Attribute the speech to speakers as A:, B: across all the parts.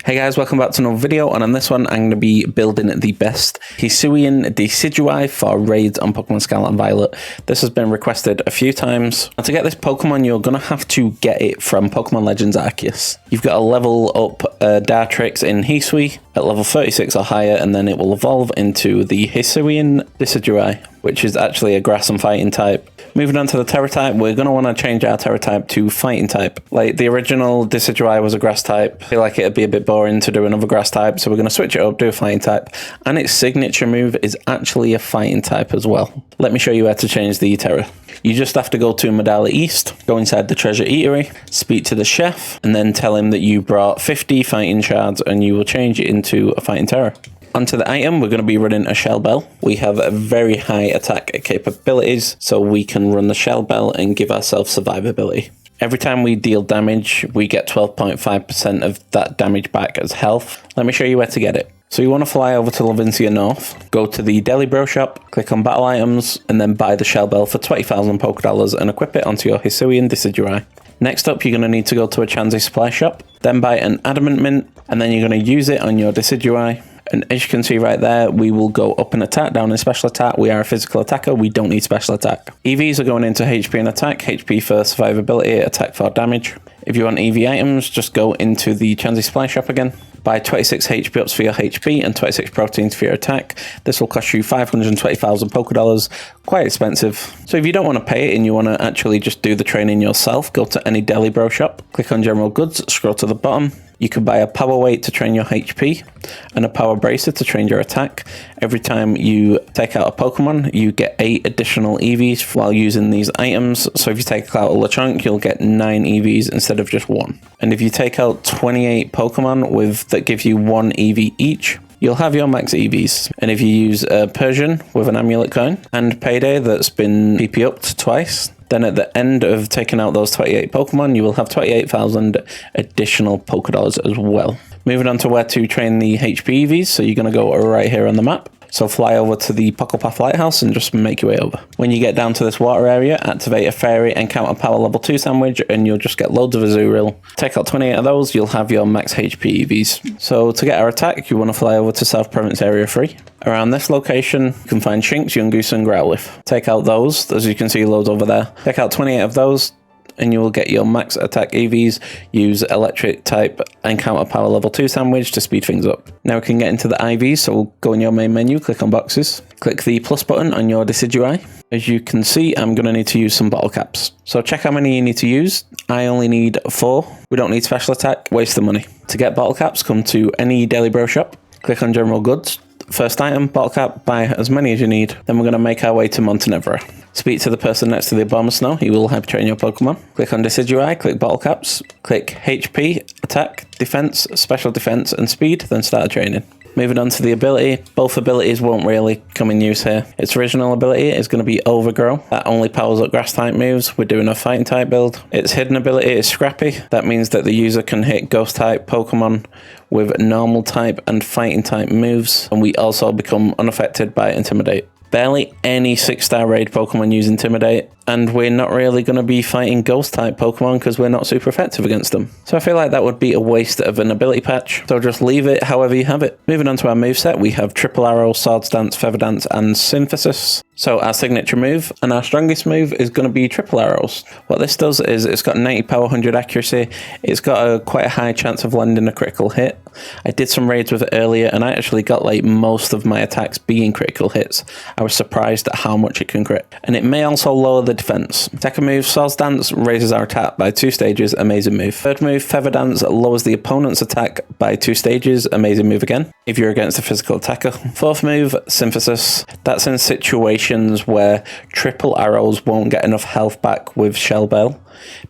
A: Hey guys, welcome back to another video, and on this one I'm going to be building the best Hisuian Decidueye for raids on Pokemon Scarlet and Violet. This has been requested a few times. And to get this Pokemon, you're going to have to get it from Pokemon Legends Arceus. You've got to level up Dartrix in Hisui at level 36 or higher, and then it will evolve into the Hisuian Decidueye, which is actually a grass and fighting type. Moving on to the Tera Type, we're going to want to change our Tera Type to fighting type. Like the original Decidueye was a grass type. I feel like it'd be a bit boring to do another grass type, so we're going to switch it up, do a fighting type. And its signature move is actually a fighting type as well. Let me show you how to change the Tera. You just have to go to Medalla East, go inside the Treasure Eatery, speak to the chef, and then tell him that you brought 50 fighting shards and you will change it into a fighting Tera. Onto the item, we're going to be running a Shell Bell. We have a very high attack capabilities, so we can run the Shell Bell and give ourselves survivability. Every time we deal damage, we get 12.5% of that damage back as health. Let me show you where to get it. So you want to fly over to Levincia North, go to the Deli Bro shop, click on battle items, and then buy the Shell Bell for 20,000 Pokedollars and equip it onto your Hisuian Decidueye. Next up, you're going to need to go to a Chansey supply shop, then buy an Adamant Mint, and then you're going to use it on your Decidueye. And as you can see right there, we will go up in attack, down in special attack. We are a physical attacker. We don't need special attack. EVs are going into HP and attack. HP for survivability, attack for damage. If you want EV items, just go into the Chansey supply shop again. Buy 26 HP ups for your HP and 26 proteins for your attack. This will cost you 520,000 Pokedollars. Quite expensive. So if you don't want to pay it and you want to actually just do the training yourself, go to any Deli Bro shop, click on General Goods, scroll to the bottom. You can buy a Power Weight to train your HP and a Power Bracer to train your attack. Every time you take out a Pokemon, you get 8 additional EVs while using these items. So if you take out a Lechonk, you'll get 9 EVs instead of just 1. And if you take out 28 Pokemon that give you 1 EV each, you'll have your max EVs. And if you use a Persian with an Amulet Coin and Payday that's been PP upped twice, then at the end of taking out those 28 Pokemon, you will have 28,000 additional Pokedollars as well. Moving on to where to train the HP EVs, so you're going to go right here on the map. So fly over to the Pokepath Lighthouse and just make your way over. When you get down to this water area, activate a Fairy Encounter Power Level 2 sandwich and you'll just get loads of Azurill. Take out 28 of those, you'll have your max HP EVs. So to get our attack, you want to fly over to South Province Area 3. Around this location, you can find Shinx, Yungoos and Growlithe. Take out those, as you can see loads over there. Take out 28 of those, and you will get your max attack EVs. Use Electric Type Encounter Power Level 2 sandwich to speed things up. Now we can get into the IVs, so we'll go in your main menu, click on boxes, click the plus button on your Decidueye. As you can see, I'm going to need to use some bottle caps. So check how many you need to use. I only need 4. We don't need special attack, waste the money. To get bottle caps, come to any Deli Bro shop, click on General Goods. First item, bottle cap, buy as many as you need. Then we're going to make our way to Montenevera. Speak to the person next to the Obama Snow. He will help train your Pokemon. Click on Decidueye, click bottle caps, click HP, attack, defense, special defense, and speed, then start training. Moving on to the ability, both abilities won't really come in use here. Its original ability is going to be Overgrow. That only powers up grass type moves. We're doing a fighting type build. Its hidden ability is Scrappy. That means that the user can hit ghost type Pokemon with normal type and fighting type moves. And we also become unaffected by Intimidate. Barely any 6-star raid Pokemon use Intimidate, and we're not really going to be fighting ghost type Pokemon because we're not super effective against them. So I feel like that would be a waste of an ability patch, so just leave it however you have it. Moving on to our moveset, we have Triple Arrow, Swords Dance, Feather Dance, and Synthesis. So our signature move and our strongest move is going to be Triple Arrows. What this does is it's got 90 power, 100 accuracy. It's got quite a high chance of landing a critical hit. I did some raids with it earlier and I actually got like most of my attacks being critical hits. I was surprised at how much it can crit. And it may also lower the defense. Second move, Swords Dance, raises our attack by 2 stages, amazing move. Third move, Feather Dance, lowers the opponent's attack by 2 stages, amazing move again, if you're against a physical attacker. Fourth move, Synthesis. That's in situations where Triple Arrows won't get enough health back with Shell Bell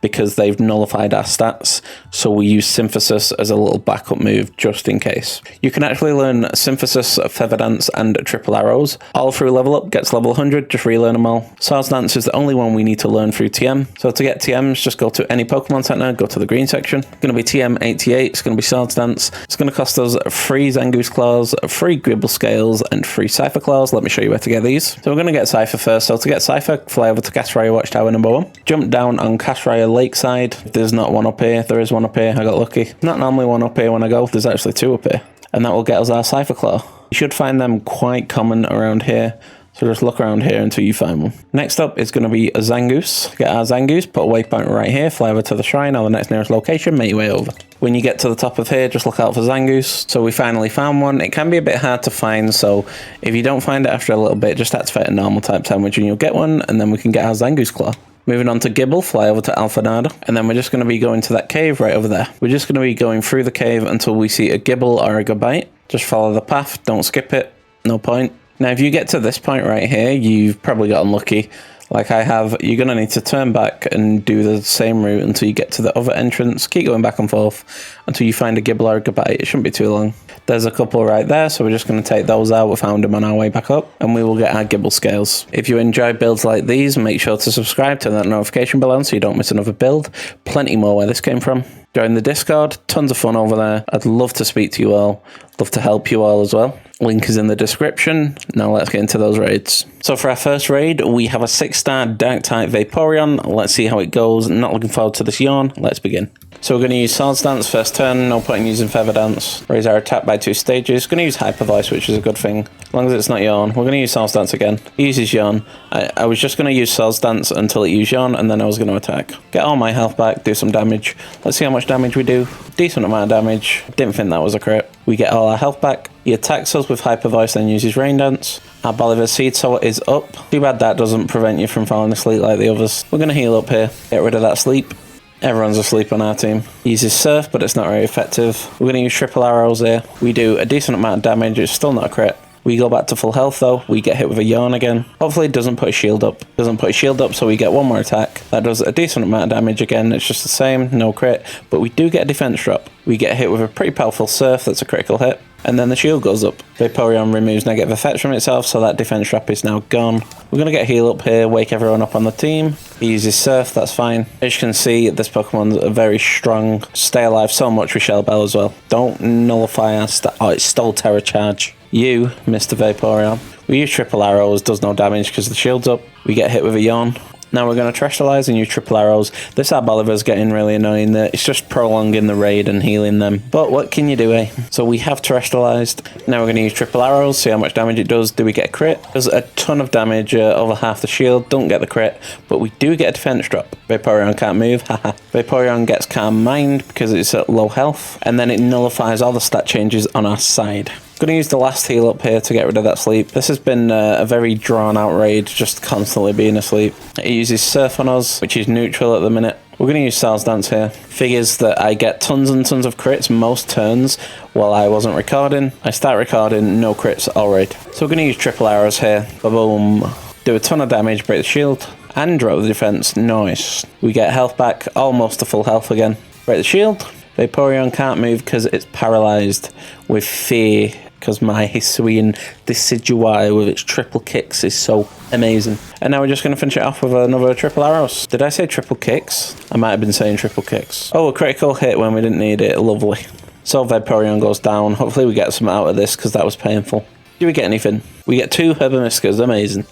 A: because they've nullified our stats, so we use Synthesis as a little backup move just in case. You can actually learn Synthesis, Feather Dance and Triple Arrows all through level up, gets level 100, just relearn them all. Swords Dance is the only one we need to learn through TM, so to get TMs just go to any Pokemon Center, go to the green section. It's going to be TM 88, it's going to be Swords Dance, it's going to cost us 3 Zangoose Claws, 3 Gribble Scales and 3 Cypher Claws. Let me show you where to get these. So we're going to get Cypher first, so to get Cypher, fly over to Gasparilla Watchtower number 1, jump down on Cash try a lakeside. There's not one up here. There is one up here. I got lucky. Not normally one up here when I go. There's actually two up here. And that will get us our Cypher Claw. You should find them quite common around here. So just look around here until you find one. Next up is going to be a Zangoose. Get our Zangoose, put a waypoint right here, fly over to the shrine or the next nearest location, make your way over. When you get to the top of here, just look out for Zangoose. So we finally found one. It can be a bit hard to find, so if you don't find it after a little bit, just activate a normal type sandwich and you'll get one, and then we can get our Zangoose Claw. Moving on to Gibble, fly over to Alphanada, and then we're just going to be going to that cave right over there. We're just going to be going through the cave until we see a Gibble or a Gabite. Just follow the path, don't skip it, no point. Now, if you get to this point right here, you've probably got unlucky. Like I have, you're going to need to turn back and do the same route until you get to the other entrance. Keep going back and forth until you find a Gibble or a Gabite. It shouldn't be too long. There's a couple right there, so we're just going to take those out. We found them on our way back up, and we will get our Gibble scales. If you enjoy builds like these, make sure to subscribe, turn that notification bell on so you don't miss another build. Plenty more where this came from. Join the Discord, tons of fun over there. I'd love to speak to you all, love to help you all as well. Link is in the description. Now let's get into those raids. So for our first raid, we have a 6-star Dark Type Vaporeon. Let's see how it goes. Not looking forward to this yawn. Let's begin. So we're going to use Swords Dance first turn, no point in using Feather Dance. Raise our attack by 2 stages. Going to use Hyper Voice, which is a good thing. As long as it's not Yawn. We're going to use Swords Dance again. It uses Yawn. I was just going to use Swords Dance until it used Yawn, and then I was going to attack. Get all my health back, do some damage. Let's see how much damage we do. Decent amount of damage. Didn't think that was a crit. We get all our health back. He attacks us with Hyper Voice, then uses Rain Dance. Our Bolivar Seed Sower is up. Too bad that doesn't prevent you from falling asleep like the others. We're going to heal up here. Get rid of that sleep. Everyone's asleep on our team. He uses Surf, but it's not very effective. We're going to use Triple Arrows here. We do a decent amount of damage. It's still not a crit. We go back to full health though. We get hit with a Yawn again. Hopefully it doesn't put a shield up. Doesn't put a shield up, so we get one more attack. That does a decent amount of damage again. It's just the same, no crit. But we do get a defense drop. We get hit with a pretty powerful Surf that's a critical hit. And then the shield goes up. Vaporeon removes negative effects from itself, so that defense drop is now gone. We're going to get heal up here, wake everyone up on the team. He uses Surf, that's fine. As you can see, this Pokemon's a very strong. Stay alive so much with Shell Bell as well. Don't nullify our oh, it stole Terra Charge. You, Mr. Vaporeon. We use Triple Arrows, does no damage because the shield's up. We get hit with a Yawn. Now we're going to Terastallize and use Triple Arrows. This Arboliver's getting really annoying there. It's just prolonging the raid and healing them. But what can you do, eh? So we have Terastallized. Now we're going to use Triple Arrows, see how much damage it does. Do we get a crit? Does a ton of damage, over half the shield. Don't get the crit, but we do get a defense drop. Vaporeon can't move, haha. Vaporeon gets Calm Mind because it's at low health. And then it nullifies all the stat changes on our side. Going to use the last heal up here to get rid of that sleep. This has been a very drawn out raid, just constantly being asleep. It uses Surf on us, which is neutral at the minute. We're going to use Swords Dance here. Figures that I get tons and tons of crits most turns while I wasn't recording. I start recording, no crits all raid. So we're going to use Triple Arrows here. Boom. Do a ton of damage, break the shield, and drop the defense. Nice. We get health back, almost to full health again. Break the shield. Vaporeon can't move because it's paralyzed with fear, because my Hisuian Decidueye with its triple kicks is so amazing. And now we're just going to finish it off with another Triple Arrows. Did I say triple kicks? I might have been saying triple kicks. Oh, a critical hit when we didn't need it. Lovely. So Vaporeon goes down. Hopefully we get some out of this because that was painful. Do we get anything? We get 2 Herbamiscas, amazing.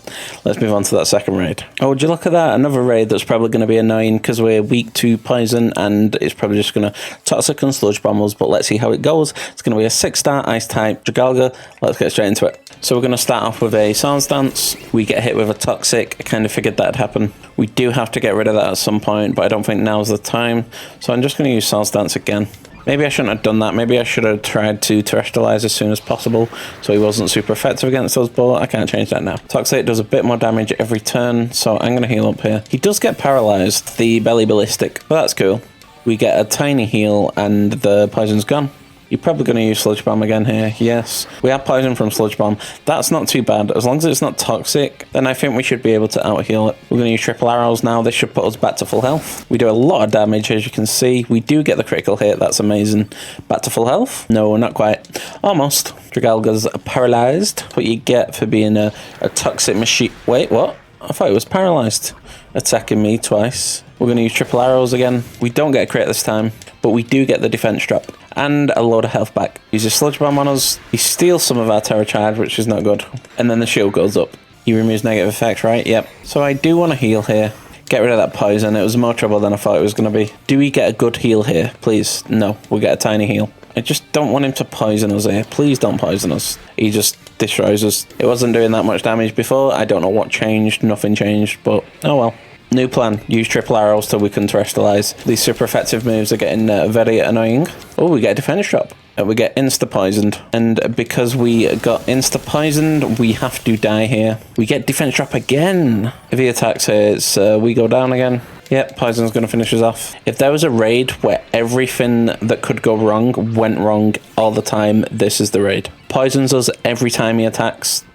A: Let's move on to that second raid. Oh, would you look at that? Another raid that's probably going to be annoying because we're weak to poison and it's probably just going to Toxic and Sludge Bomb us, but let's see how it goes. It's going to be a 6-star Ice type Dragalga. Let's get straight into it. So we're going to start off with a Swords Dance. We get hit with a Toxic. I kind of figured that'd happen. We do have to get rid of that at some point, but I don't think now's the time. So I'm just going to use Swords Dance again. Maybe I shouldn't have done that. Maybe I should have tried to Terastallize as soon as possible so he wasn't super effective against us, but I can't change that now. Toxic does a bit more damage every turn, so I'm going to heal up here. He does get paralyzed, the Belly Ballistic, but that's cool. We get a tiny heal and the poison's gone. You're probably going to use Sludge Bomb again here. Yes, we have poison from Sludge Bomb. That's not too bad. As long as it's not toxic, then I think we should be able to out-heal it. We're going to use Triple Arrows now. This should put us back to full health. We do a lot of damage, as you can see. We do get the critical hit. That's amazing. Back to full health? No, not quite. Almost. Dragalga's paralyzed. What you get for being a toxic machine. Wait, what? I thought it was paralyzed. Attacking me twice. We're going to use Triple Arrows again. We don't get a crit this time, but we do get the defense drop and a load of health back. Uses Sludge Bomb on us. He steals some of our Terra Charge, which is not good. And then the shield goes up. He removes negative effects, right? Yep. So I do want to heal here. Get rid of that poison. It was more trouble than I thought it was going to be. Do we get a good heal here? Please. No, we get a tiny heal. I just don't want him to poison us here. Please don't poison us. He just destroys us. It wasn't doing that much damage before. I don't know what changed. Nothing changed, but oh well. New plan. Use triple arrows till we can terrestrialize. These super effective moves are getting very annoying. Oh, we get a defense drop. We get insta-poisoned. And because we got insta-poisoned, we have to die here. We get defense drop again. If he attacks here, it's, we go down again. Yep, poison's going to finish us off. If there was a raid where everything that could go wrong went wrong all the time, this is the raid. Poisons us every time he attacks,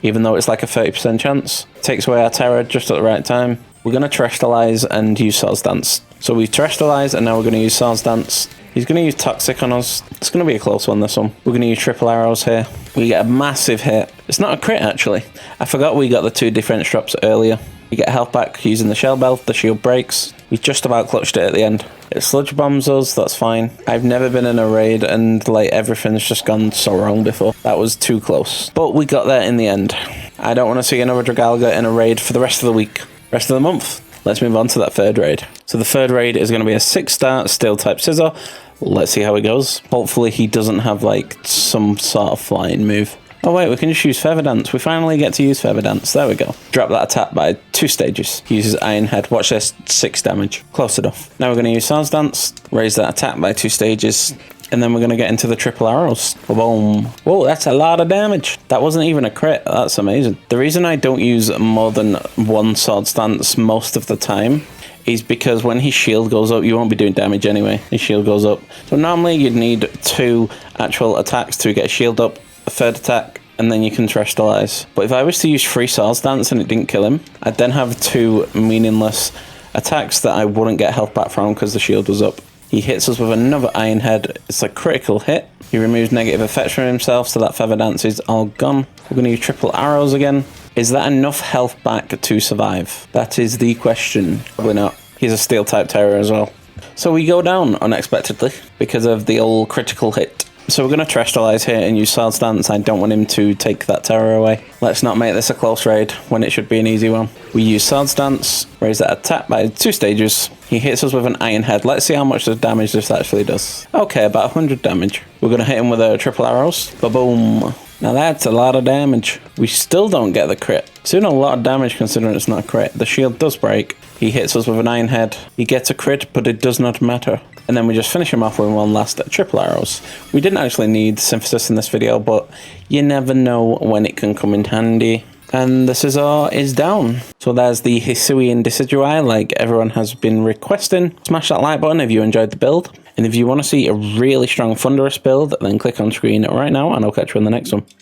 A: even though it's like a 30% chance. Takes away our Tera just at the right time. We're going to terrestrialize and use Swords Dance. So we terrestrialize and now we're going to use Swords Dance. He's going to use Toxic on us. It's going to be a close one, this one. We're going to use triple arrows here. We get a massive hit. It's not a crit, actually. I forgot we got the 2 defense drops earlier. We get health back using the shell belt. The shield breaks. We just about clutched it at the end. It sludge bombs us. That's fine. I've never been in a raid and like everything's just gone so wrong before. That was too close. But we got there in the end. I don't want to see another Dragalga in a raid for the rest of the week. Rest of the month. Let's move on to that third raid. So the third raid is going to be a 6-star steel type scissor. Let's see how it goes. Hopefully he doesn't have like some sort of flying move. Oh wait, we can just use Feather Dance. We finally get to use Feather Dance. There we go. Drop that attack by 2 stages. He uses Iron Head. Watch this, 6 damage. Close enough. Now we're going to use Swords Dance. Raise that attack by 2 stages. And then we're going to get into the triple arrows. Boom. Whoa, that's a lot of damage. That wasn't even a crit. That's amazing. The reason I don't use more than 1 Swords Dance most of the time is because when his shield goes up, you won't be doing damage anyway. His shield goes up. So normally you'd need 2 actual attacks to get a shield up, a 3rd attack, and then you can terrestrialize. But if I was to use 3 Swords Dance and it didn't kill him, I'd then have 2 meaningless attacks that I wouldn't get health back from because the shield was up. He hits us with another Iron Head. It's a critical hit. He removes negative effects from himself, so that Feather Dance is all gone. We're going to use triple arrows again. Is that enough health back to survive? That is the question. Probably not. He's a steel type Tera as well. So we go down unexpectedly because of the old critical hit. So we're going to terrestrialize here and use Swords Dance. I don't want him to take that Tera away. Let's not make this a close raid when it should be an easy one. We use Swords Dance, raise that attack by 2 stages. He hits us with an Iron Head. Let's see how much damage this actually does. Okay, about 100 damage. We're going to hit him with a triple arrows. Ba-boom. Now that's a lot of damage. We still don't get the crit. It's doing a lot of damage considering it's not a crit. The shield does break. He hits us with an Iron Head. He gets a crit, but it does not matter. And then we just finish him off with 1 last triple arrows. We didn't actually need synthesis in this video, but you never know when it can come in handy. And the scissor is down. So there's the Hisuian Decidueye, like everyone has been requesting. Smash that like button if you enjoyed the build. And if you want to see a really strong Thunderous build, then click on screen right now and I'll catch you in the next one.